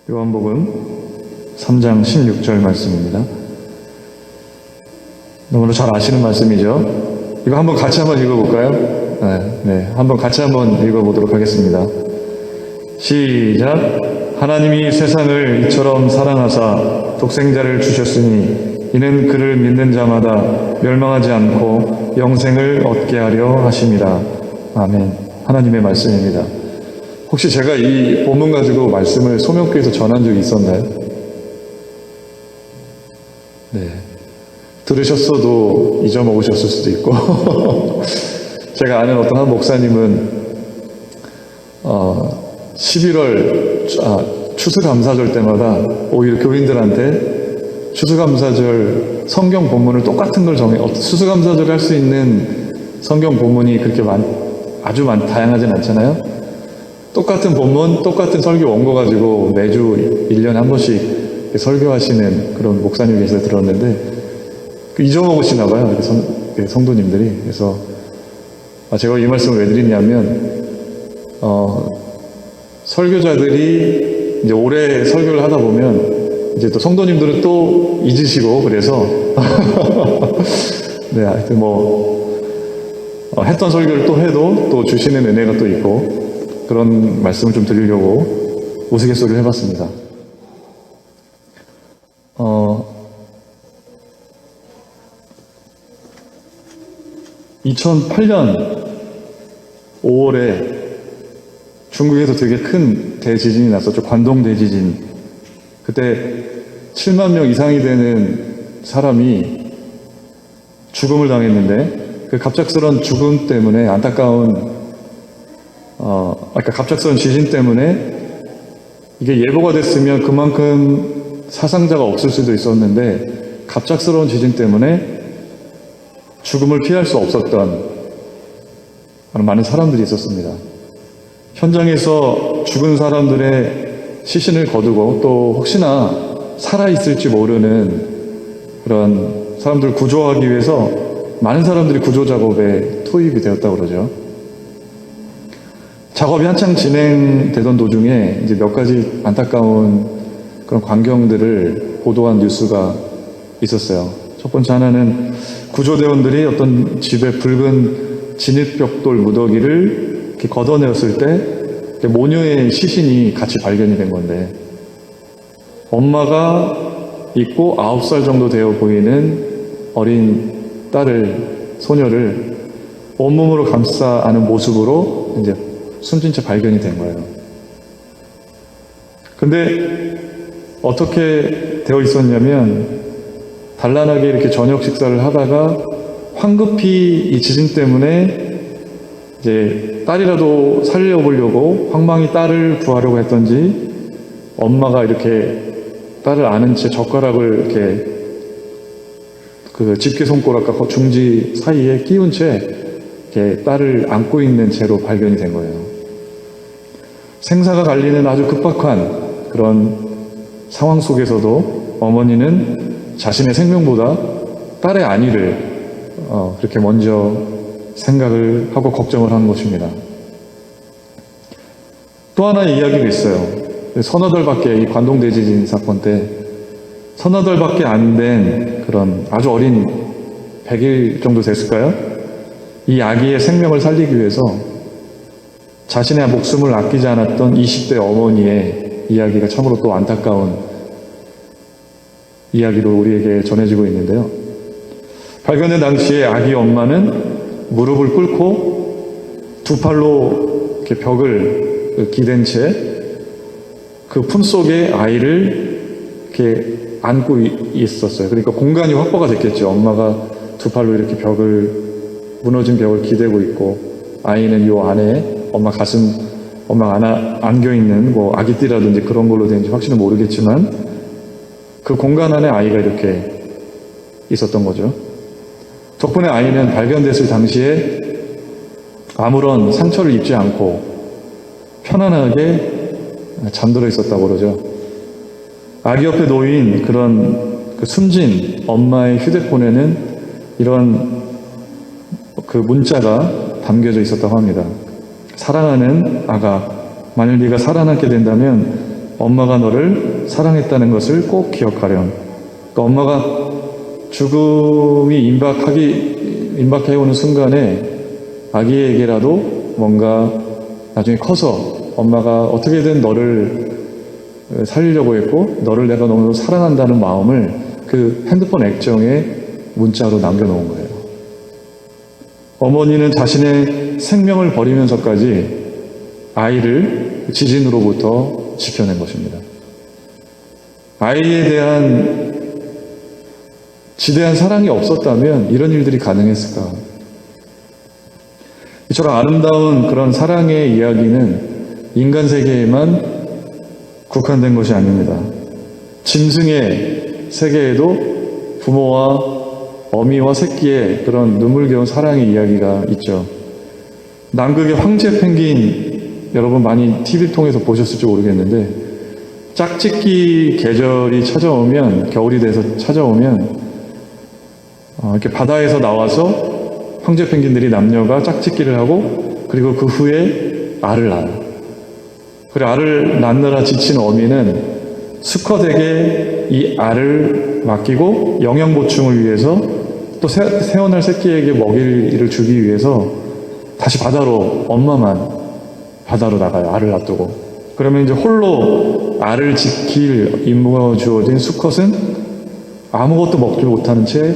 요한복음 3장 16절 말씀입니다. 너무나 잘 아시는 말씀이죠. 이거 한번 같이 한번 읽어볼까요? 네, 한번 같이 한번 읽어보도록 하겠습니다. 시작. 하나님이 세상을 이처럼 사랑하사 독생자를 주셨으니 이는 그를 믿는 자마다 멸망하지 않고 영생을 얻게 하려 하심이라. 아멘. 하나님의 말씀입니다. 혹시 제가 이 본문 가지고 말씀을 소명교회에서 전한 적이 있었나요? 네. 들으셨어도 잊어먹으셨을 수도 있고 제가 아는 어떤 한 목사님은 11월 추수감사절 때마다 오히려 교인들한테 추수감사절 성경 본문을 똑같은 걸 추수감사절 할 수 있는 성경 본문이 그렇게 다양하진 않잖아요. 똑같은 본문, 똑같은 설교 원고 가지고 매주 1년에 한 번씩 설교하시는 그런 목사님이 계셔서 들었는데 잊어먹으시나 봐요, 성도님들이. 그래서 제가 이 말씀을 왜 드리냐면 설교자들이 이제 오래 설교를 하다 보면 이제 또 성도님들은 또 잊으시고 그래서 네, 하여튼 했던 설교를 또 해도 또 주시는 은혜가 또 있고 그런 말씀을 좀 드리려고 우스갯소리를 해봤습니다. 2008년 5월에 중국에서 되게 큰 대지진이 났었죠. 관동 대지진. 그때 7만 명 이상이 되는 사람이 죽음을 당했는데 그 갑작스런 죽음 때문에 갑작스런 지진 때문에 이게 예보가 됐으면 그만큼 사상자가 없을 수도 있었는데 갑작스러운 지진 때문에 죽음을 피할 수 없었던 많은 사람들이 있었습니다. 현장에서 죽은 사람들의 시신을 거두고 또 혹시나 살아있을지 모르는 그런 사람들을 구조하기 위해서 많은 사람들이 구조 작업에 투입이 되었다고 그러죠. 작업이 한창 진행되던 도중에 이제 몇 가지 안타까운 그런 광경들을 보도한 뉴스가 있었어요. 첫 번째 하나는 구조대원들이 어떤 집의 붉은 진흙벽돌 무더기를 이렇게 걷어내었을 때 모녀의 시신이 같이 발견이 된 건데 엄마가 있고 9살 정도 되어 보이는 어린 소녀를 온몸으로 감싸 안은 모습으로 이제 숨진 채 발견이 된 거예요. 근데 어떻게 되어 있었냐면 단란하게 이렇게 저녁 식사를 하다가 황급히 이 지진 때문에 이제 딸이라도 살려보려고 황망히 딸을 구하려고 했던지 엄마가 이렇게 딸을 안은 채 젓가락을 이렇게 그 집게 손가락과 중지 사이에 끼운 채 이렇게 딸을 안고 있는 채로 발견이 된 거예요. 생사가 갈리는 아주 급박한 그런 상황 속에서도 어머니는 자신의 생명보다 딸의 안위를 그렇게 먼저 생각을 하고 걱정을 하는 것입니다. 또 하나의 이야기가 있어요. 서너 달밖에 이 관동대지진 사건 때 서너 달밖에 안 된 그런 아주 어린 100일 정도 됐을까요? 이 아기의 생명을 살리기 위해서 자신의 목숨을 아끼지 않았던 20대 어머니의 이야기가 참으로 또 안타까운 이야기로 우리에게 전해지고 있는데요. 발견된 당시에 아기 엄마는 무릎을 꿇고 두 팔로 이렇게 벽을 기댄 채 그 품속에 아이를 이렇게 안고 있었어요. 그러니까 공간이 확보가 됐겠죠. 엄마가 두 팔로 이렇게 무너진 벽을 기대고 있고 아이는 요 안에 엄마 안겨있는 아기띠라든지 그런 걸로 된지 확실히 모르겠지만 그 공간 안에 아이가 이렇게 있었던 거죠. 덕분에 아이는 발견됐을 당시에 아무런 상처를 입지 않고 편안하게 잠들어 있었다고 그러죠. 아기 옆에 놓인 그런 숨진 엄마의 휴대폰에는 이런 그 문자가 담겨져 있었다고 합니다. 사랑하는 아가, 만일 네가 살아남게 된다면 엄마가 너를 사랑했다는 것을 꼭 기억하렴. 그러니까 엄마가 죽음이 임박해 오는 순간에 아기에게라도 뭔가 나중에 커서 엄마가 어떻게든 너를 살리려고 했고 너를 내가 너무 사랑한다는 마음을 그 핸드폰 액정에 문자로 남겨놓은 거예요. 어머니는 자신의 생명을 버리면서까지 아이를 지진으로부터 지켜낸 것입니다. 아이에 대한 지대한 사랑이 없었다면 이런 일들이 가능했을까? 이처럼 아름다운 그런 사랑의 이야기는 인간 세계에만 국한된 것이 아닙니다. 짐승의 세계에도 부모와 어미와 새끼의 그런 눈물겨운 사랑의 이야기가 있죠. 남극의 황제 펭귄 여러분 많이 TV 통해서 보셨을지 모르겠는데 짝짓기 계절이 찾아오면 겨울이 돼서 찾아오면 이렇게 바다에서 나와서 황제 펭귄들이 남녀가 짝짓기를 하고 그리고 그 후에 알을 낳아요. 그리고 알을 낳느라 지친 어미는 수컷에게 이 알을 맡기고 영양 보충을 위해서 또 새어날 새끼에게 먹이를 주기 위해서 다시 바다로 엄마만 바다로 나가요. 알을 놔두고. 그러면 이제 홀로 알을 지킬 임무가 주어진 수컷은 아무것도 먹지 못하는 채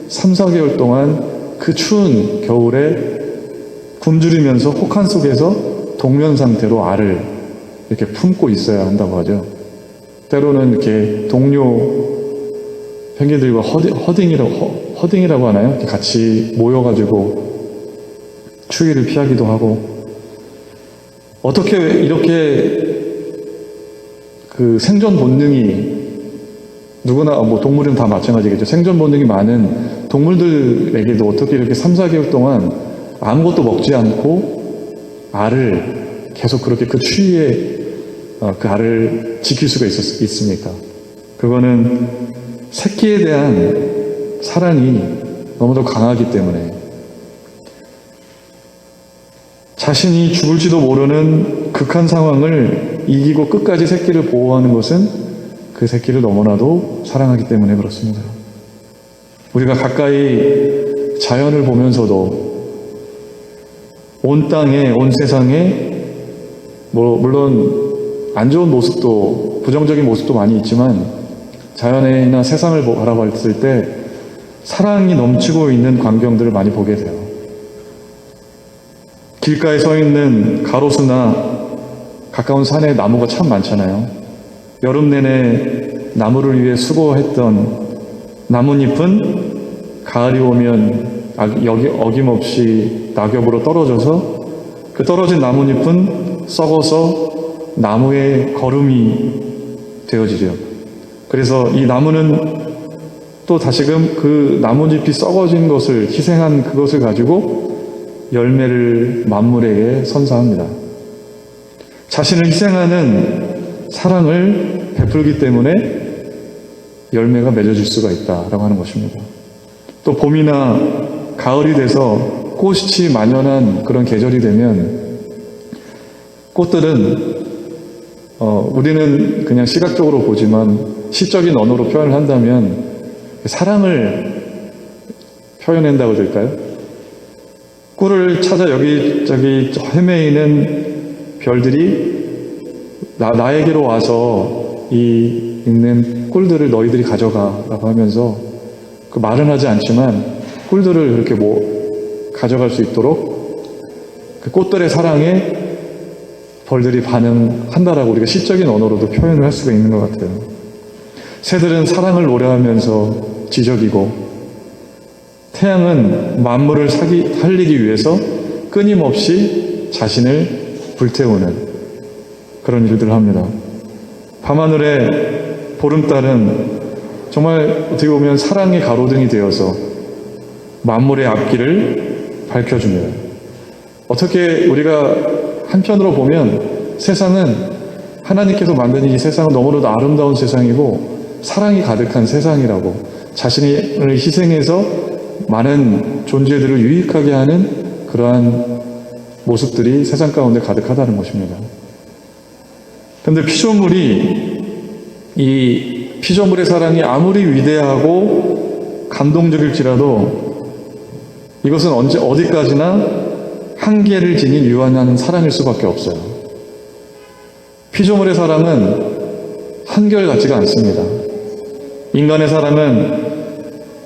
3, 4개월 동안 그 추운 겨울에 굶주리면서 혹한 속에서 동면 상태로 알을 이렇게 품고 있어야 한다고 하죠. 때로는 이렇게 동료 펭귄들과 허딩이라고 하나요? 이렇게 같이 모여가지고 추위를 피하기도 하고 어떻게 이렇게 그 생존 본능이 누구나 동물은 다 마찬가지겠죠. 생존 본능이 많은 동물들에게도 어떻게 이렇게 3, 4개월 동안 아무것도 먹지 않고 알을 계속 그렇게 그 추위에 그 알을 지킬 수가 있습니까? 그거는 새끼에 대한 사랑이 너무도 강하기 때문에 자신이 죽을지도 모르는 극한 상황을 이기고 끝까지 새끼를 보호하는 것은 그 새끼를 너무나도 사랑하기 때문에 그렇습니다. 우리가 가까이 자연을 보면서도 온 땅에, 온 세상에 물론 안 좋은 모습도 부정적인 모습도 많이 있지만 자연이나 세상을 바라봤을 때 사랑이 넘치고 있는 광경들을 많이 보게 돼요. 길가에 서 있는 가로수나 가까운 산에 나무가 참 많잖아요. 여름 내내 나무를 위해 수고했던 나뭇잎은 가을이 오면 어김없이 낙엽으로 떨어져서 그 떨어진 나뭇잎은 썩어서 나무의 거름이 되어지죠. 그래서 이 나무는 또 다시금 그 나뭇잎이 썩어진 것을 희생한 그것을 가지고 열매를 만물에게 선사합니다. 자신을 희생하는 사랑을 베풀기 때문에 열매가 맺어질 수가 있다라고 하는 것입니다. 또 봄이나 가을이 돼서 꽃이 만연한 그런 계절이 되면 꽃들은 우리는 그냥 시각적으로 보지만 시적인 언어로 표현을 한다면 사랑을 표현한다고 될까요? 꿀을 찾아 여기저기 헤매이는 별들이 나에게로 와서 이 있는 꿀들을 너희들이 가져가라고 하면서 그 말은 하지 않지만 꿀들을 그렇게 가져갈 수 있도록 그 꽃들의 사랑에 벌들이 반응한다라고 우리가 시적인 언어로도 표현을 할 수가 있는 것 같아요. 새들은 사랑을 노래하면서 지저귀고 태양은 만물을 살리기 위해서 끊임없이 자신을 불태우는 그런 일들을 합니다. 밤하늘의 보름달은 정말 어떻게 보면 사랑의 가로등이 되어서 만물의 앞길을 밝혀줍니다. 어떻게 우리가 한편으로 보면 세상은 하나님께서 만든 이 세상은 너무나도 아름다운 세상이고 사랑이 가득한 세상이라고 자신을 희생해서 많은 존재들을 유익하게 하는 그러한 모습들이 세상 가운데 가득하다는 것입니다. 근데 이 피조물의 사랑이 아무리 위대하고 감동적일지라도 이것은 어디까지나 한계를 지닌 유한한 사랑일 수밖에 없어요. 피조물의 사랑은 한결같지가 않습니다.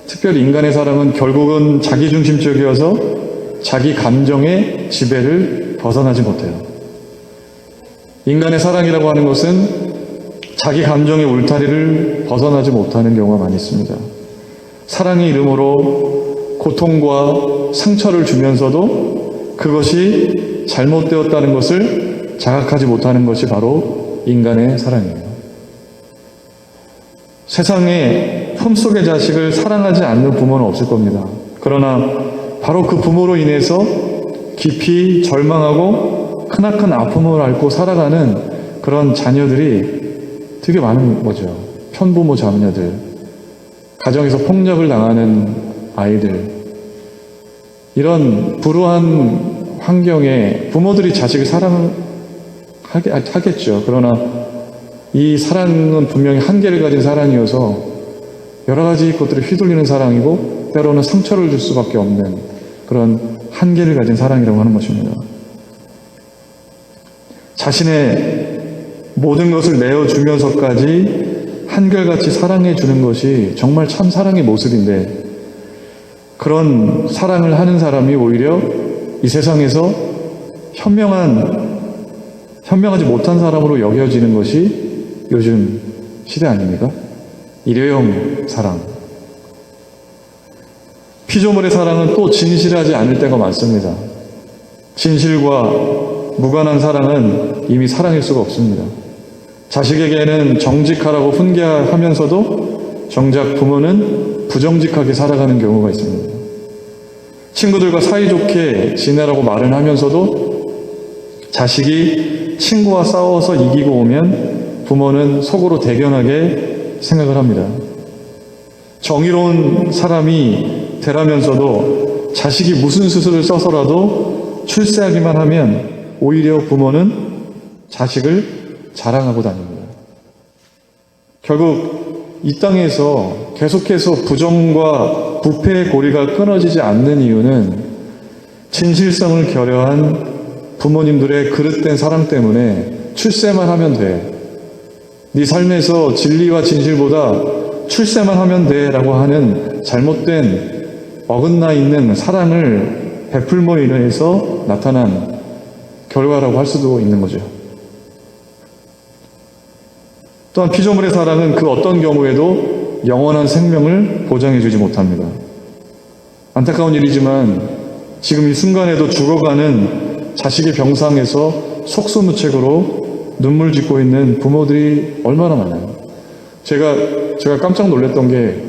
특별히 인간의 사랑은 결국은 자기중심적이어서 자기 감정의 지배를 벗어나지 못해요. 인간의 사랑이라고 하는 것은 자기 감정의 울타리를 벗어나지 못하는 경우가 많이 있습니다. 사랑의 이름으로 고통과 상처를 주면서도 그것이 잘못되었다는 것을 자각하지 못하는 것이 바로 인간의 사랑이에요. 세상에 품속의 자식을 사랑하지 않는 부모는 없을 겁니다. 그러나 바로 그 부모로 인해서 깊이 절망하고 크나큰 아픔을 앓고 살아가는 그런 자녀들이 되게 많은 거죠. 편부모 자녀들, 가정에서 폭력을 당하는 아이들, 이런 불우한 환경에 부모들이 자식을 사랑하겠죠. 그러나 이 사랑은 분명히 한계를 가진 사랑이어서 여러 가지 것들을 휘둘리는 사랑이고 때로는 상처를 줄 수밖에 없는 그런 한계를 가진 사랑이라고 하는 것입니다. 자신의 모든 것을 내어주면서까지 한결같이 사랑해주는 것이 정말 참 사랑의 모습인데, 그런 사랑을 하는 사람이 오히려 이 세상에서 현명하지 못한 사람으로 여겨지는 것이 요즘 시대 아닙니까? 일회용 사랑. 피조물의 사랑은 또 진실하지 않을 때가 많습니다. 진실과 무관한 사랑은 이미 사랑일 수가 없습니다. 자식에게는 정직하라고 훈계하면서도 정작 부모는 부정직하게 살아가는 경우가 있습니다. 친구들과 사이좋게 지내라고 말은 하면서도 자식이 친구와 싸워서 이기고 오면 부모는 속으로 대견하게 생각을 합니다. 정의로운 사람이 되라면서도 자식이 무슨 수술을 써서라도 출세하기만 하면 오히려 부모는 자식을 자랑하고 다닙니다. 결국 이 땅에서 계속해서 부정과 부패의 고리가 끊어지지 않는 이유는 진실성을 결여한 부모님들의 그릇된 사랑 때문에 출세만 하면 돼. 네 삶에서 진리와 진실보다 출세만 하면 돼 라고 하는 잘못된 어긋나 있는 사랑을 베풀므로 인해서 나타난 결과라고 할 수도 있는 거죠. 또한 피조물의 사랑은 그 어떤 경우에도 영원한 생명을 보장해 주지 못합니다. 안타까운 일이지만 지금 이 순간에도 죽어가는 자식의 병상에서 속수무책으로 눈물 짓고 있는 부모들이 얼마나 많아요. 제가 깜짝 놀랐던 게,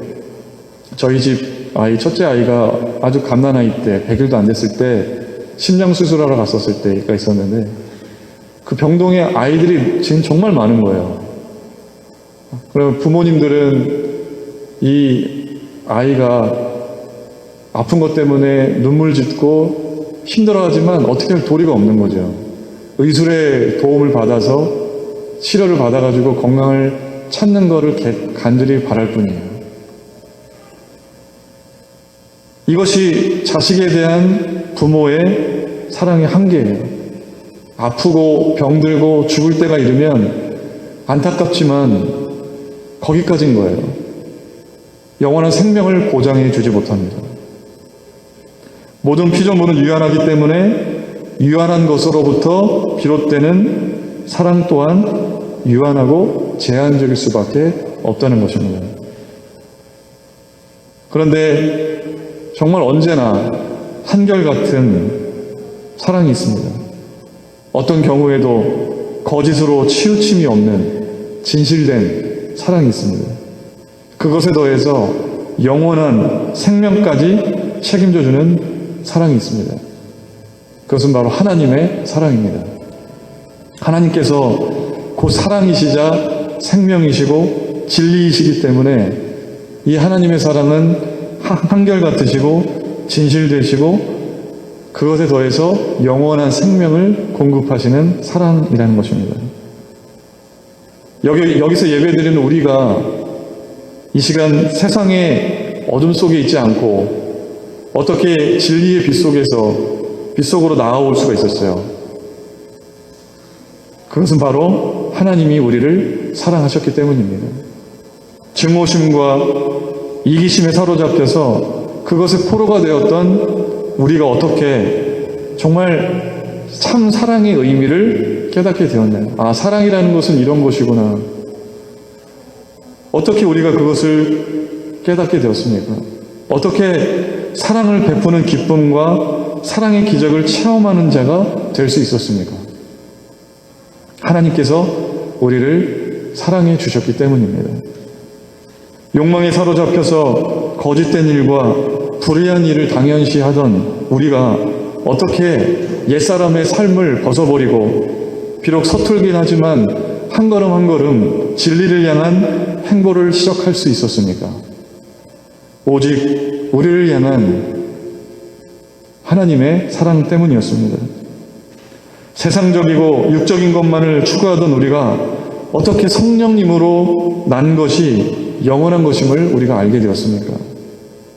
저희 집 첫째 아이가 아주 갓난아이 때 100일도 안 됐을 때 심장 수술하러 갔었을 때가 있었는데, 그 병동에 아이들이 지금 정말 많은 거예요. 그러면 부모님들은 이 아이가 아픈 것 때문에 눈물 짓고 힘들어하지만 어떻게 할 도리가 없는 거죠. 의술의 도움을 받아서 치료를 받아가지고 건강을 찾는 거를 간절히 바랄 뿐이에요. 이것이 자식에 대한 부모의 사랑의 한계예요. 아프고 병들고 죽을 때가 이르면 안타깝지만 거기까지인 거예요. 영원한 생명을 보장해 주지 못합니다. 모든 피조물은 유한하기 때문에 유한한 것으로부터 비롯되는 사랑 또한 유한하고 제한적일 수밖에 없다는 것입니다. 그런데 정말 언제나 한결같은 사랑이 있습니다. 어떤 경우에도 거짓으로 치우침이 없는 진실된 사랑이 있습니다. 그것에 더해서 영원한 생명까지 책임져주는 사랑이 있습니다. 그것은 바로 하나님의 사랑입니다. 하나님께서 곧 사랑이시자 생명이시고 진리이시기 때문에 이 하나님의 사랑은 한결같으시고 진실되시고 그것에 더해서 영원한 생명을 공급하시는 사랑이라는 것입니다. 여기서 예배드리는 우리가 이 시간 세상의 어둠 속에 있지 않고 어떻게 진리의 빛 속으로 나아올 수가 있었어요? 그것은 바로 하나님이 우리를 사랑하셨기 때문입니다. 증오심과 이기심에 사로잡혀서 그것의 포로가 되었던 우리가 어떻게 정말 참 사랑의 의미를 깨닫게 되었나요? 아, 사랑이라는 것은 이런 것이구나. 어떻게 우리가 그것을 깨닫게 되었습니까? 어떻게 사랑을 베푸는 기쁨과 사랑의 기적을 체험하는 자가 될 수 있었습니까? 하나님께서 우리를 사랑해 주셨기 때문입니다. 욕망에 사로잡혀서 거짓된 일과 불의한 일을 당연시 하던 우리가 어떻게 옛사람의 삶을 벗어버리고 비록 서툴긴 하지만 한 걸음 한 걸음 진리를 향한 행보를 시작할 수 있었습니까? 오직 우리를 향한 하나님의 사랑 때문이었습니다. 세상적이고 육적인 것만을 추구하던 우리가 어떻게 성령님으로 난 것이 영원한 것임을 우리가 알게 되었습니까?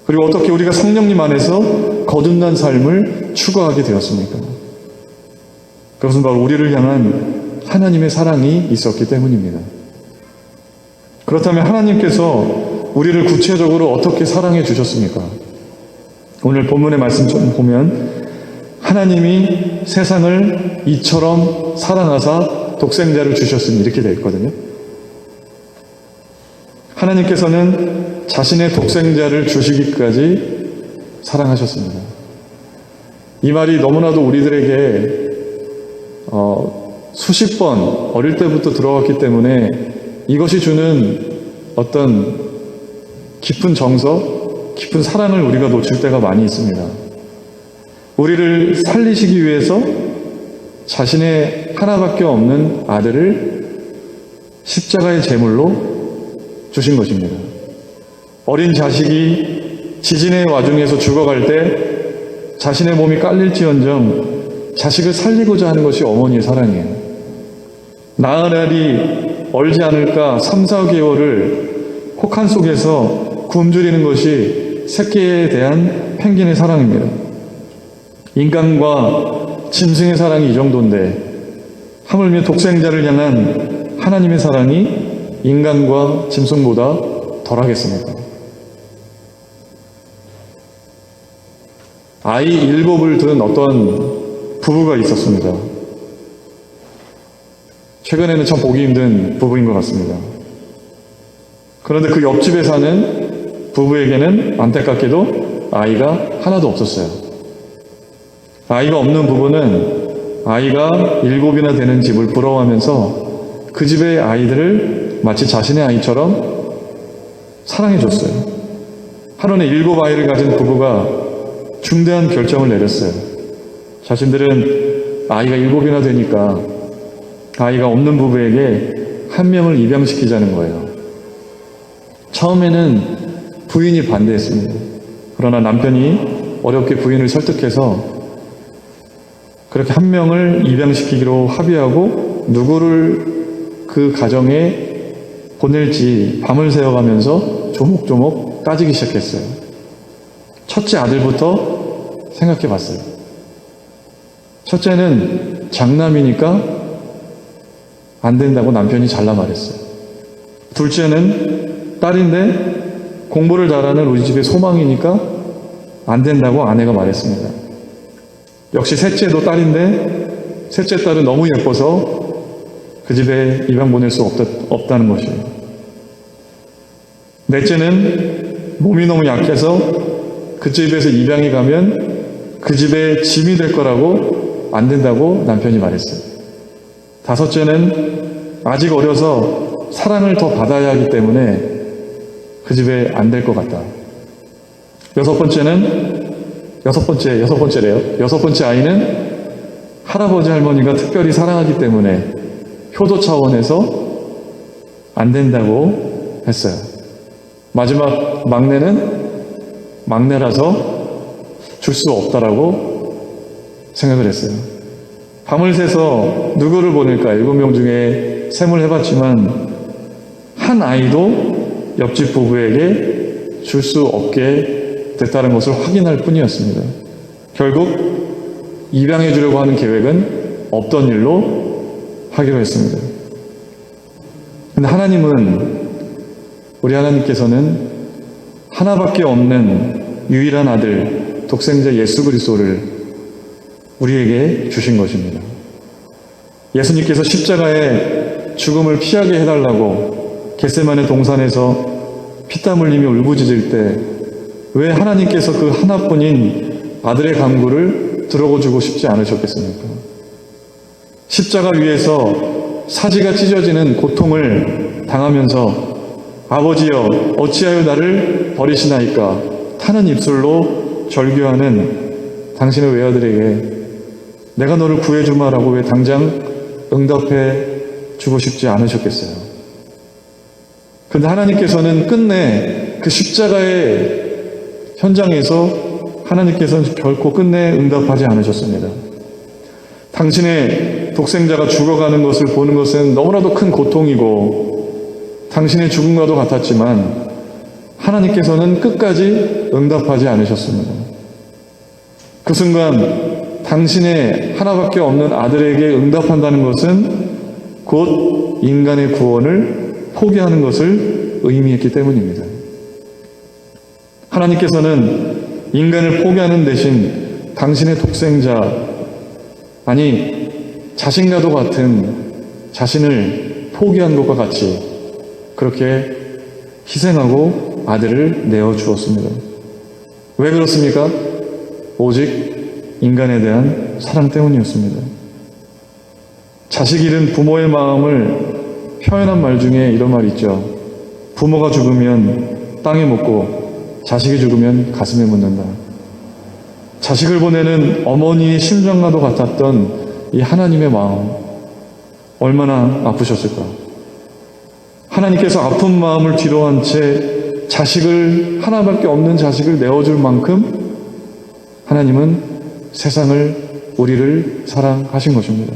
그리고 어떻게 우리가 성령님 안에서 거듭난 삶을 추구하게 되었습니까? 그것은 바로 우리를 향한 하나님의 사랑이 있었기 때문입니다. 그렇다면 하나님께서 우리를 구체적으로 어떻게 사랑해 주셨습니까? 오늘 본문의 말씀 좀 보면 하나님이 세상을 이처럼 사랑하사 독생자를 주셨으니 이렇게 되어 있거든요. 하나님께서는 자신의 독생자를 주시기까지 사랑하셨습니다. 이 말이 너무나도 우리들에게 수십 번 어릴 때부터 들어왔기 때문에 이것이 주는 어떤 깊은 정서, 깊은 사랑을 우리가 놓칠 때가 많이 있습니다. 우리를 살리시기 위해서 자신의 하나밖에 없는 아들을 십자가의 제물로 주신 것입니다. 어린 자식이 지진의 와중에서 죽어갈 때 자신의 몸이 깔릴지언정 자식을 살리고자 하는 것이 어머니의 사랑이에요. 나은 날이 얼지 않을까 3, 4개월을 혹한 속에서 굶주리는 것이 새끼에 대한 펭귄의 사랑입니다. 인간과 짐승의 사랑이 이 정도인데 하물며 독생자를 향한 하나님의 사랑이 인간과 짐승보다 덜하겠습니까? 아이 7을 둔 어떤 부부가 있었습니다. 최근에는 참 보기 힘든 부부인 것 같습니다. 그런데 그 옆집에 사는 부부에게는 안타깝게도 아이가 하나도 없었어요. 아이가 없는 부부는 아이가 7이나 되는 집을 부러워하면서 그 집의 아이들을 마치 자신의 아이처럼 사랑해줬어요. 하루는 7 아이를 가진 부부가 중대한 결정을 내렸어요. 자신들은 아이가 7이나 되니까 아이가 없는 부부에게 한 명을 입양시키자는 거예요. 처음에는 부인이 반대했습니다. 그러나 남편이 어렵게 부인을 설득해서 그렇게 한 명을 입양시키기로 합의하고 누구를 그 가정에 보낼지 밤을 새워가면서 조목조목 따지기 시작했어요. 첫째 아들부터 생각해 봤어요. 첫째는 장남이니까 안 된다고 남편이 잘라 말했어요. 둘째는 딸인데 공부를 잘하는 우리 집의 소망이니까 안 된다고 아내가 말했습니다. 역시 셋째도 딸인데 셋째 딸은 너무 예뻐서 그 집에 입양 보낼 수 없다는 것이에요. 넷째는 몸이 너무 약해서 그 집에서 입양해 가면 그 집에 짐이 될 거라고 안 된다고 남편이 말했어요. 다섯째는 아직 어려서 사랑을 더 받아야 하기 때문에 그 집에 안 될 것 같다. 여섯 번째 아이는 할아버지 할머니가 특별히 사랑하기 때문에 효도 차원에서 안 된다고 했어요. 마지막 막내는 막내라서 줄 수 없다라고 생각을 했어요. 밤을 새서 누구를 보낼까 7명 중에 셈을 해봤지만 한 아이도 옆집 부부에게 줄 수 없게 됐다는 것을 확인할 뿐이었습니다. 결국 입양해 주려고 하는 계획은 없던 일로 하기로 했습니다. 근데 우리 하나님께서는 하나밖에 없는 유일한 아들, 독생자 예수 그리스도를 우리에게 주신 것입니다. 예수님께서 십자가의 죽음을 피하게 해달라고 겟세마네 동산에서 피땀 흘리며 울부짖을 때 왜 하나님께서 그 하나뿐인 아들의 간구를 들어주고 싶지 않으셨겠습니까? 십자가 위에서 사지가 찢어지는 고통을 당하면서 아버지여 어찌하여 나를 버리시나이까 타는 입술로 절규하는 당신의 외아들에게 내가 너를 구해주마라고 왜 당장 응답해 주고 싶지 않으셨겠어요? 그런데 하나님께서는 끝내 그 십자가의 현장에서 하나님께서는 결코 끝내 응답하지 않으셨습니다. 당신의 독생자가 죽어가는 것을 보는 것은 너무나도 큰 고통이고 당신의 죽음과도 같았지만 하나님께서는 끝까지 응답하지 않으셨습니다. 그 순간 당신의 하나밖에 없는 아들에게 응답한다는 것은 곧 인간의 구원을 포기하는 것을 의미했기 때문입니다. 하나님께서는 인간을 포기하는 대신 당신의 독생자, 아니 자신과도 같은 자신을 포기한 것과 같이 그렇게 희생하고 아들을 내어주었습니다. 왜 그렇습니까? 오직 인간에 대한 사랑 때문이었습니다. 자식 잃은 부모의 마음을 표현한 말 중에 이런 말이 있죠. 부모가 죽으면 땅에 묻고 자식이 죽으면 가슴에 묻는다. 자식을 보내는 어머니의 심정과도 같았던 이 하나님의 마음, 얼마나 아프셨을까? 하나님께서 아픈 마음을 뒤로한 채 자식을, 하나밖에 없는 자식을 내어줄 만큼 하나님은 세상을, 우리를 사랑하신 것입니다.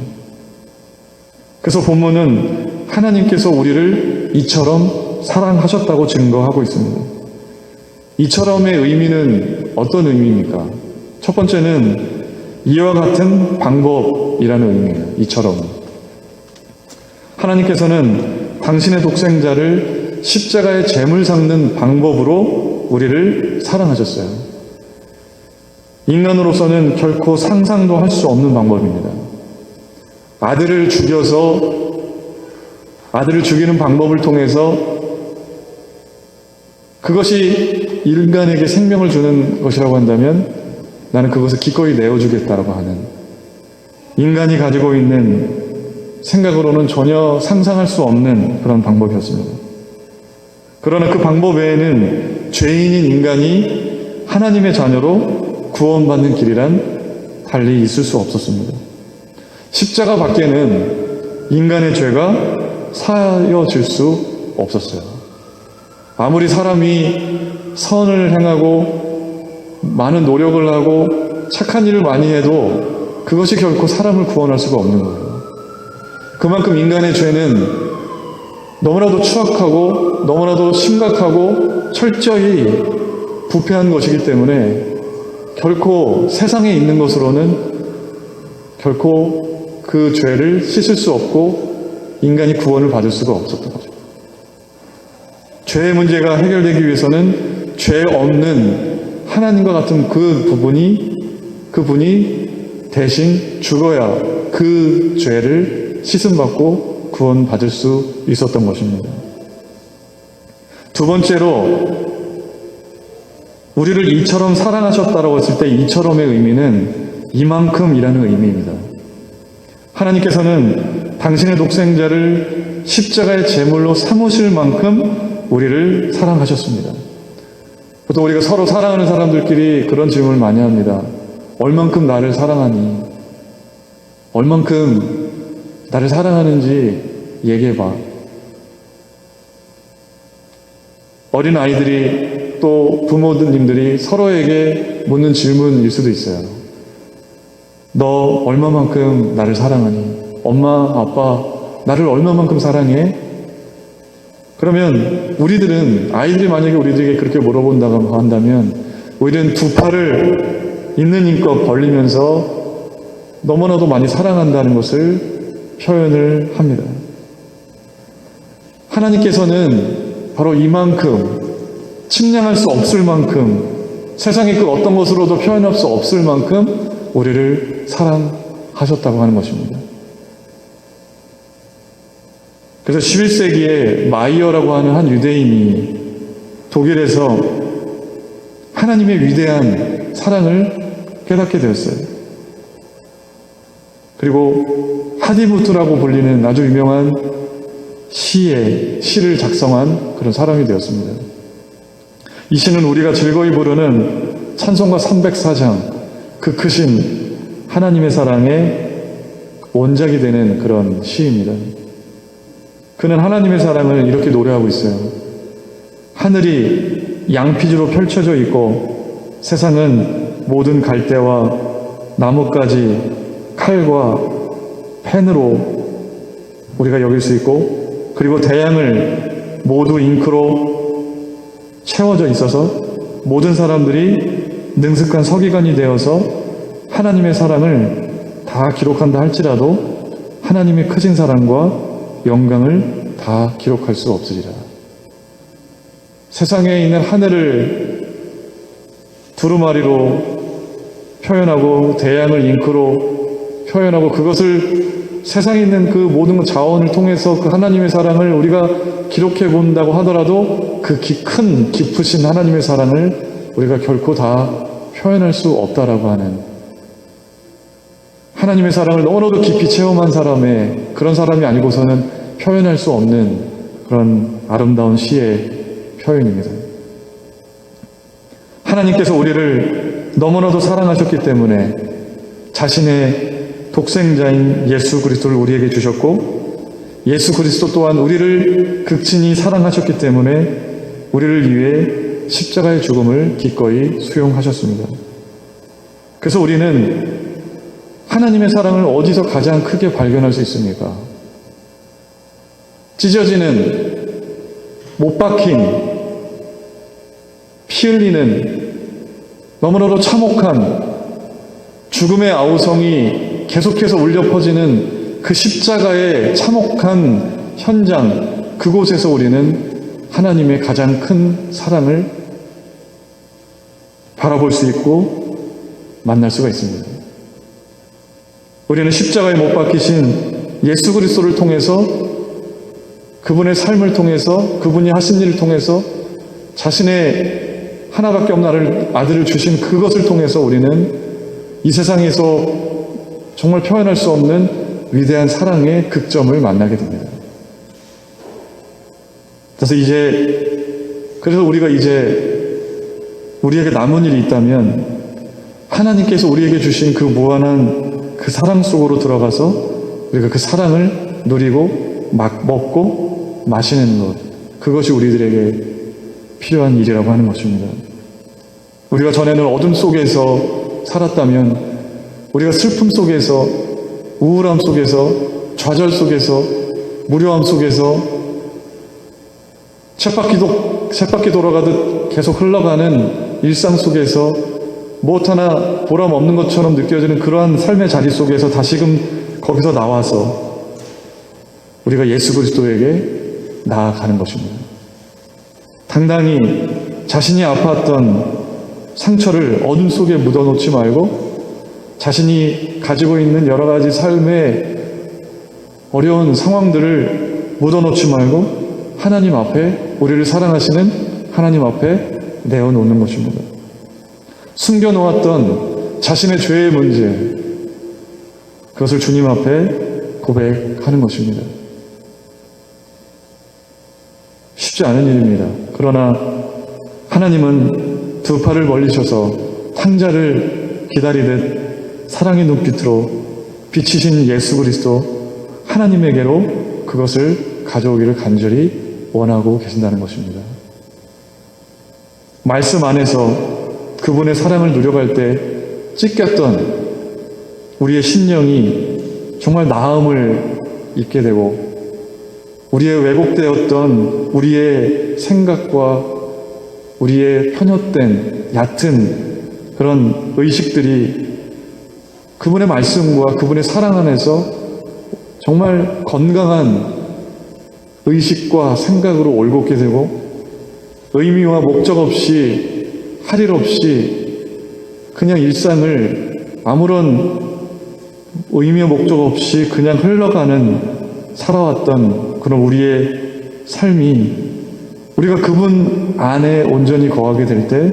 그래서 본문은 하나님께서 우리를 이처럼 사랑하셨다고 증거하고 있습니다. 이처럼의 의미는 어떤 의미입니까? 첫 번째는 이와 같은 방법이라는 의미예요. 이처럼. 하나님께서는 당신의 독생자를 십자가의 제물 삼는 방법으로 우리를 사랑하셨어요. 인간으로서는 결코 상상도 할 수 없는 방법입니다. 아들을 죽이는 방법을 통해서 그것이 인간에게 생명을 주는 것이라고 한다면 나는 그것을 기꺼이 내어주겠다라고 하는, 인간이 가지고 있는 생각으로는 전혀 상상할 수 없는 그런 방법이었습니다. 그러나 그 방법 외에는 죄인인 인간이 하나님의 자녀로 구원받는 길이란 달리 있을 수 없었습니다. 십자가 밖에는 인간의 죄가 사여질 수 없었어요. 아무리 사람이 선을 행하고 많은 노력을 하고 착한 일을 많이 해도 그것이 결코 사람을 구원할 수가 없는 거예요. 그만큼 인간의 죄는 너무나도 추악하고 너무나도 심각하고 철저히 부패한 것이기 때문에 결코 세상에 있는 것으로는 결코 그 죄를 씻을 수 없고 인간이 구원을 받을 수가 없었던 거죠. 죄의 문제가 해결되기 위해서는 죄 없는 하나님과 같은 그분이 대신 죽어야 그 죄를 씻음받고 구원받을 수 있었던 것입니다. 두 번째로 우리를 이처럼 사랑하셨다라고 했을 때 이처럼의 의미는 이만큼이라는 의미입니다. 하나님께서는 당신의 독생자를 십자가의 제물로 삼으실 만큼 우리를 사랑하셨습니다. 보통 우리가 서로 사랑하는 사람들끼리 그런 질문을 많이 합니다. 얼만큼 나를 사랑하니? 얼만큼 나를 사랑하는지 얘기해봐. 어린 아이들이 또 부모님들이 서로에게 묻는 질문일 수도 있어요. 너 얼마만큼 나를 사랑하니? 엄마, 아빠, 나를 얼마만큼 사랑해? 그러면 아이들이 만약에 우리들에게 그렇게 물어본다고 한다면 우리는 두 팔을 있는 힘껏 벌리면서 너무나도 많이 사랑한다는 것을 표현을 합니다. 하나님께서는 바로 이만큼 측량할 수 없을 만큼 세상의 그 어떤 것으로도 표현할 수 없을 만큼 우리를 사랑하셨다고 하는 것입니다. 그래서 11세기에 마이어라고 하는 한 유대인이 독일에서 하나님의 위대한 사랑을 깨닫게 되었어요. 그리고 하디무트라고 불리는 아주 유명한 시를 작성한 그런 사람이 되었습니다. 이 시는 우리가 즐거이 부르는 찬송가 304장, 그 크신 하나님의 사랑의 원작이 되는 그런 시입니다. 그는 하나님의 사랑을 이렇게 노래하고 있어요. 하늘이 양피지로 펼쳐져 있고 세상은 모든 갈대와 나뭇가지, 칼과 펜으로 우리가 여길 수 있고, 그리고 대양을 모두 잉크로 채워져 있어서 모든 사람들이 능숙한 서기관이 되어서 하나님의 사랑을 다 기록한다 할지라도 하나님의 크신 사랑과 영광을 다 기록할 수 없으리라. 세상에 있는 하늘을 두루마리로 표현하고 대양을 잉크로 표현하고 그것을 세상에 있는 그 모든 자원을 통해서 그 하나님의 사랑을 우리가 기록해 본다고 하더라도 그 큰 깊으신 하나님의 사랑을 우리가 결코 다 표현할 수 없다라고 하는, 하나님의 사랑을 너무나도 깊이 체험한 사람의 그런 사람이 아니고서는 표현할 수 없는 그런 아름다운 시의 표현입니다. 하나님께서 우리를 너무나도 사랑하셨기 때문에 자신의 독생자인 예수 그리스도를 우리에게 주셨고, 예수 그리스도 또한 우리를 극진히 사랑하셨기 때문에 우리를 위해 십자가의 죽음을 기꺼이 수용하셨습니다. 그래서 우리는 하나님의 사랑을 어디서 가장 크게 발견할 수 있습니까? 찢어지는, 못 박힌, 피 흘리는, 너무나도 참혹한 죽음의 아우성이 계속해서 울려 퍼지는 그 십자가의 참혹한 현장, 그곳에서 우리는 하나님의 가장 큰 사랑을 바라볼 수 있고 만날 수가 있습니다. 우리는 십자가에 못 박히신 예수 그리스도를 통해서, 그분의 삶을 통해서, 그분이 하신 일을 통해서, 자신의 하나밖에 없는 아들을 주신 그것을 통해서 우리는 이 세상에서 정말 표현할 수 없는 위대한 사랑의 극점을 만나게 됩니다. 그래서 우리가 이제 우리에게 남은 일이 있다면 하나님께서 우리에게 주신 그 무한한 그 사랑 속으로 들어가서 우리가 그 사랑을 누리고 먹고 마시는 것, 그것이 우리들에게 필요한 일이라고 하는 것입니다. 우리가 전에는 어둠 속에서 살았다면, 우리가 슬픔 속에서, 우울함 속에서, 좌절 속에서, 무료함 속에서 쳇바퀴 돌아가듯 계속 흘러가는 일상 속에서 무엇 하나 보람 없는 것처럼 느껴지는 그러한 삶의 자리 속에서 다시금 거기서 나와서 우리가 예수 그리스도에게 나아가는 것입니다. 당당히 자신이 아팠던 상처를 어둠 속에 묻어놓지 말고 자신이 가지고 있는 여러 가지 삶의 어려운 상황들을 묻어놓지 말고 하나님 앞에, 우리를 사랑하시는 하나님 앞에 내어놓는 것입니다. 숨겨놓았던 자신의 죄의 문제, 그것을 주님 앞에 고백하는 것입니다. 쉽지 않은 일입니다. 그러나 하나님은 두 팔을 벌리셔서 탕자를 기다리듯 사랑의 눈빛으로 비치신 예수 그리스도 하나님에게로 그것을 가져오기를 간절히 원하고 계신다는 것입니다. 말씀 안에서 그분의 사랑을 누려갈 때 찢겼던 우리의 심령이 정말 나음을 입게 되고 우리의 왜곡되었던 우리의 생각과 우리의 편협된 얕은 그런 의식들이 그분의 말씀과 그분의 사랑 안에서 정말 건강한 의식과 생각으로 올곧게 되고 의미와 목적 없이 할 일 없이 그냥 일상을 아무런 의미와 목적 없이 그냥 흘러가는 살아왔던 그런 우리의 삶이 우리가 그분 안에 온전히 거하게 될 때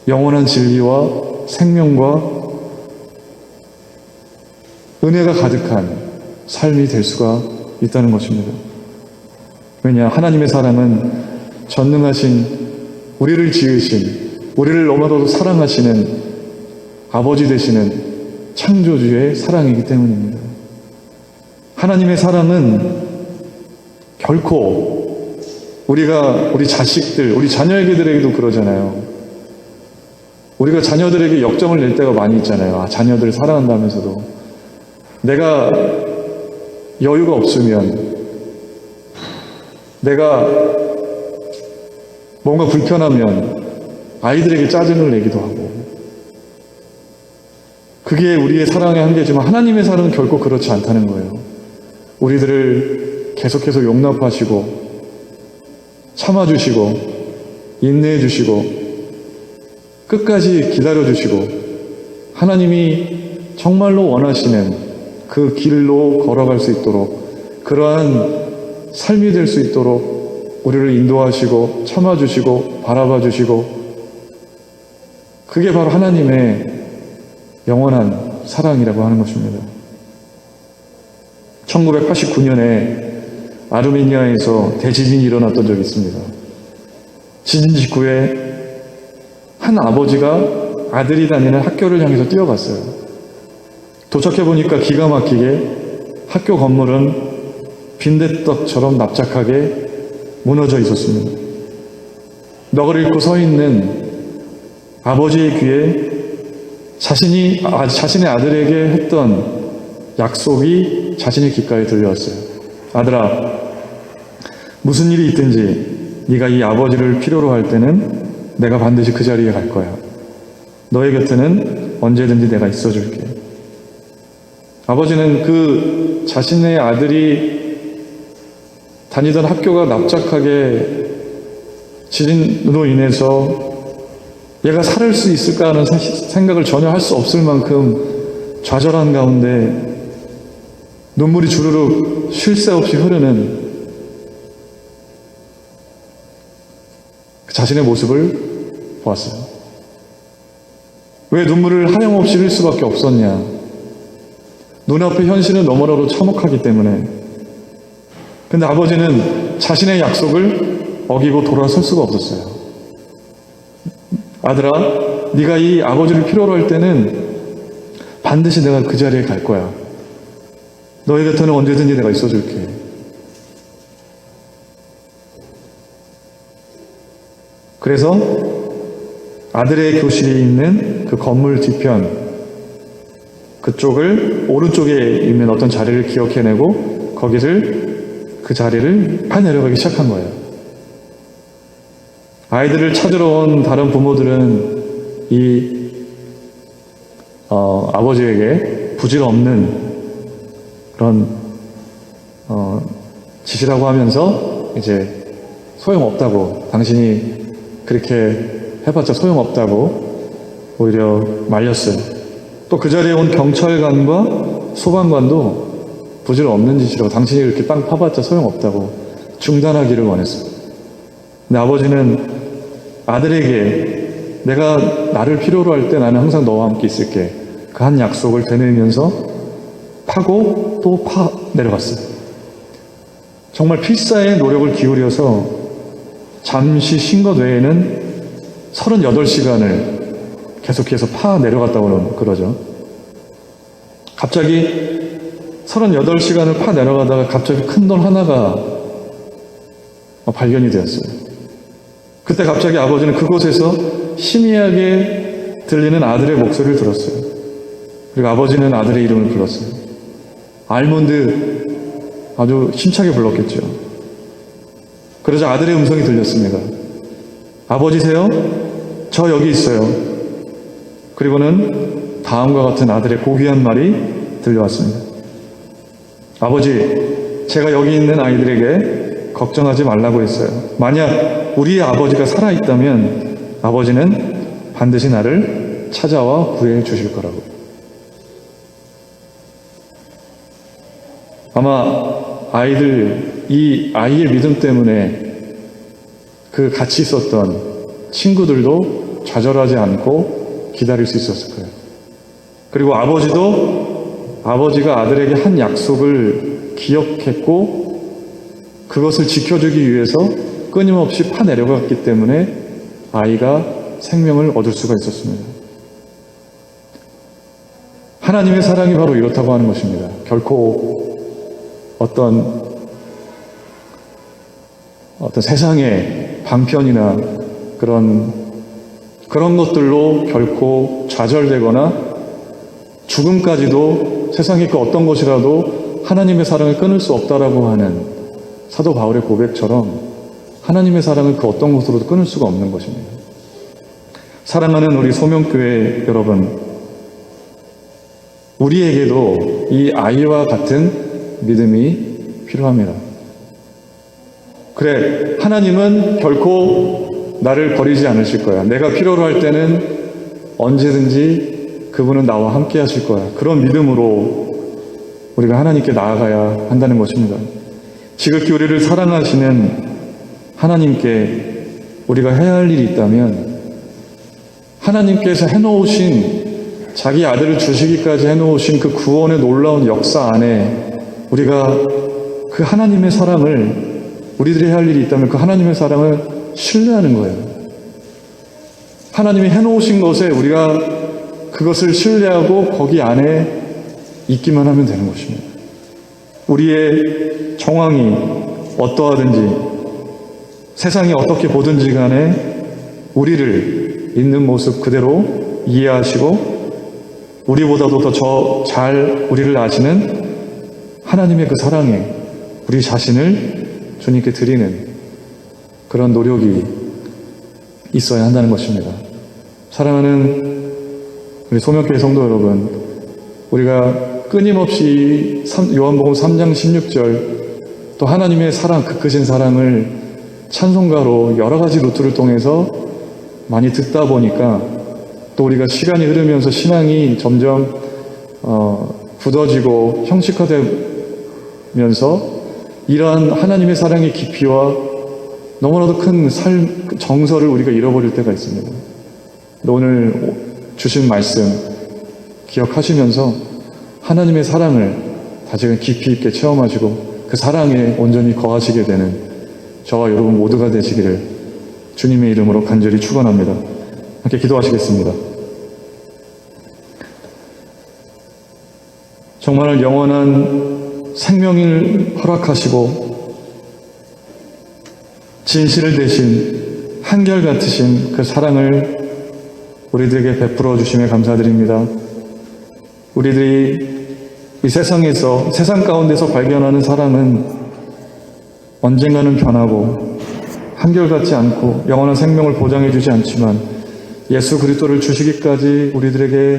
영원한 진리와 생명과 은혜가 가득한 삶이 될 수가 있다는 것입니다. 왜냐? 하나님의 사랑은 전능하신 우리를 지으신 우리를 너무나도 사랑하시는 아버지 되시는 창조주의 사랑이기 때문입니다. 하나님의 사랑은 결코 우리가 우리 자식들, 우리 자녀에게도 그러잖아요. 우리가 자녀들에게 역정을 낼 때가 많이 있잖아요. 자녀들을 사랑한다면서도 내가 여유가 없으면, 내가 뭔가 불편하면 아이들에게 짜증을 내기도 하고, 그게 우리의 사랑의 한계지만 하나님의 사랑은 결코 그렇지 않다는 거예요. 우리들을 계속해서 용납하시고 참아주시고 인내해주시고 끝까지 기다려주시고 하나님이 정말로 원하시는 그 길로 걸어갈 수 있도록, 그러한 삶이 될 수 있도록 우리를 인도하시고 참아주시고 바라봐주시고, 그게 바로 하나님의 영원한 사랑이라고 하는 것입니다. 1989년에 아르메니아에서 대지진이 일어났던 적이 있습니다. 지진 직후에 한 아버지가 아들이 다니는 학교를 향해서 뛰어갔어요. 도착해보니까 기가 막히게 학교 건물은 빈대떡처럼 납작하게 무너져 있었습니다. 넋을 잃고 서 있는 아버지의 귀에 자신의 아들에게 했던 약속이 자신의 귓가에 들려왔어요. 아들아, 무슨 일이 있든지 네가 이 아버지를 필요로 할 때는 내가 반드시 그 자리에 갈 거야. 너의 곁에는 언제든지 내가 있어줄게. 아버지는 그 자신의 아들이 다니던 학교가 납작하게 지진으로 인해서 얘가 살을 수 있을까 하는 생각을 전혀 할 수 없을 만큼 좌절한 가운데 눈물이 주르륵 쉴 새 없이 흐르는 자신의 모습을 보았어요. 왜 눈물을 하염없이 흘릴 수밖에 없었냐? 눈앞의 현실은 너무나도 참혹하기 때문에. 근데 아버지는 자신의 약속을 어기고 돌아설 수가 없었어요. 아들아, 네가 이 아버지를 필요로 할 때는 반드시 내가 그 자리에 갈 거야. 너희 곁에는 언제든지 내가 있어줄게. 그래서 아들의 교실이 있는 그 건물 뒤편, 그쪽을 오른쪽에 있는 어떤 자리를 기억해내고 그 자리를 파내려가기 시작한 거예요. 아이들을 찾으러 온 다른 부모들은 이 아버지에게 부질없는 그런 짓이라고 하면서 이제 소용없다고, 당신이 그렇게 해봤자 소용없다고 오히려 말렸어요. 또 그 자리에 온 경찰관과 소방관도 부질없는 짓이라고, 당신이 이렇게 땅 파봤자 소용없다고 중단하기를 원했어요. 근데 아버지는 아들에게 내가 나를 필요로 할 때 나는 항상 너와 함께 있을게, 그 한 약속을 되뇌면서 파고 또 내려갔어요. 정말 필사의 노력을 기울여서 잠시 쉰 것 외에는 38시간을 계속해서 내려갔다고 그러죠. 갑자기 38시간을 내려가다가 갑자기 큰 돌 하나가 발견이 되었어요. 그때 갑자기 아버지는 그곳에서 희미하게 들리는 아들의 목소리를 들었어요. 그리고 아버지는 아들의 이름을 불렀어요. 알몬드 아주 힘차게 불렀겠죠. 그러자 아들의 음성이 들렸습니다. 아버지세요? 저 여기 있어요. 그리고는 다음과 같은 아들의 고귀한 말이 들려왔습니다. 아버지, 제가 여기 있는 아이들에게 걱정하지 말라고 했어요. 만약 우리의 아버지가 살아있다면 아버지는 반드시 나를 찾아와 구해 주실 거라고. 아마 이 아이의 믿음 때문에 그 같이 있었던 친구들도 좌절하지 않고 기다릴 수 있었을 거예요. 그리고 아버지도 아버지가 아들에게 한 약속을 기억했고 그것을 지켜주기 위해서 끊임없이 파내려갔기 때문에 아이가 생명을 얻을 수가 있었습니다. 하나님의 사랑이 바로 이렇다고 하는 것입니다. 결코 어떤 세상의 방편이나 그런 것들로 결코 좌절되거나 죽음까지도 세상의 그 어떤 것이라도 하나님의 사랑을 끊을 수 없다라고 하는 사도 바울의 고백처럼 하나님의 사랑을 그 어떤 것으로도 끊을 수가 없는 것입니다. 사랑하는 우리 소명교회 여러분, 우리에게도 이 아이와 같은 믿음이 필요합니다. 그래, 하나님은 결코 나를 버리지 않으실 거야. 내가 필요로 할 때는 언제든지 그분은 나와 함께 하실 거야. 그런 믿음으로 우리가 하나님께 나아가야 한다는 것입니다. 지극히 우리를 사랑하시는 하나님께 우리가 해야 할 일이 있다면 하나님께서 해놓으신 자기 아들을 주시기까지 해놓으신 그 구원의 놀라운 역사 안에 우리가 그 하나님의 사랑을 우리들이 해야 할 일이 있다면 그 하나님의 사랑을 신뢰하는 거예요. 하나님이 해놓으신 것에 우리가 그것을 신뢰하고 거기 안에 있기만 하면 되는 것입니다. 우리의 정황이 어떠하든지 세상이 어떻게 보든지 간에 우리를 있는 모습 그대로 이해하시고 우리보다도 더 잘 우리를 아시는 하나님의 그 사랑에 우리 자신을 주님께 드리는 그런 노력이 있어야 한다는 것입니다. 사랑하는 우리 소명교회 성도 여러분, 우리가 끊임없이 요한복음 3장 16절 또 하나님의 사랑, 그 크신 사랑을 찬송가로 여러 가지 루트를 통해서 많이 듣다 보니까 또 우리가 시간이 흐르면서 신앙이 점점 굳어지고 형식화되면서 이러한 하나님의 사랑의 깊이와 너무나도 큰 정서를 우리가 잃어버릴 때가 있습니다. 오늘 주신 말씀 기억하시면서 하나님의 사랑을 다시금 깊이 있게 체험하시고 그 사랑에 온전히 거하시게 되는 저와 여러분 모두가 되시기를 주님의 이름으로 간절히 축원합니다. 함께 기도하시겠습니다. 정말 영원한 생명을 허락하시고 진실을 대신 한결같으신 그 사랑을 우리들에게 베풀어 주심에 감사드립니다. 우리들이 이 세상 가운데서 발견하는 사랑은 언젠가는 변하고 한결같지 않고 영원한 생명을 보장해 주지 않지만 예수 그리스도를 주시기까지 우리들에게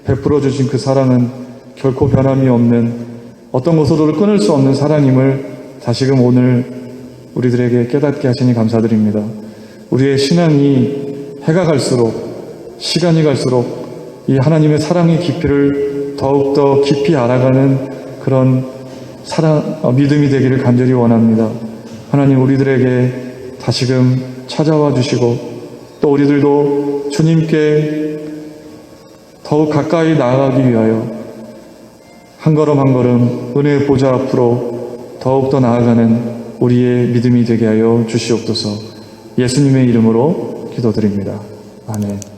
베풀어 주신 그 사랑은 결코 변함이 없는 어떤 것으로도 끊을 수 없는 사랑임을 다시금 오늘 우리들에게 깨닫게 하시니 감사드립니다. 우리의 신앙이 해가 갈수록 시간이 갈수록 이 하나님의 사랑의 깊이를 더욱더 깊이 알아가는 그런 믿음이 되기를 간절히 원합니다. 하나님 우리들에게 다시금 찾아와 주시고 또 우리들도 주님께 더욱 가까이 나아가기 위하여 한 걸음 한 걸음 은혜의 보좌 앞으로 더욱더 나아가는 우리의 믿음이 되게 하여 주시옵소서. 예수님의 이름으로 기도드립니다. 아멘.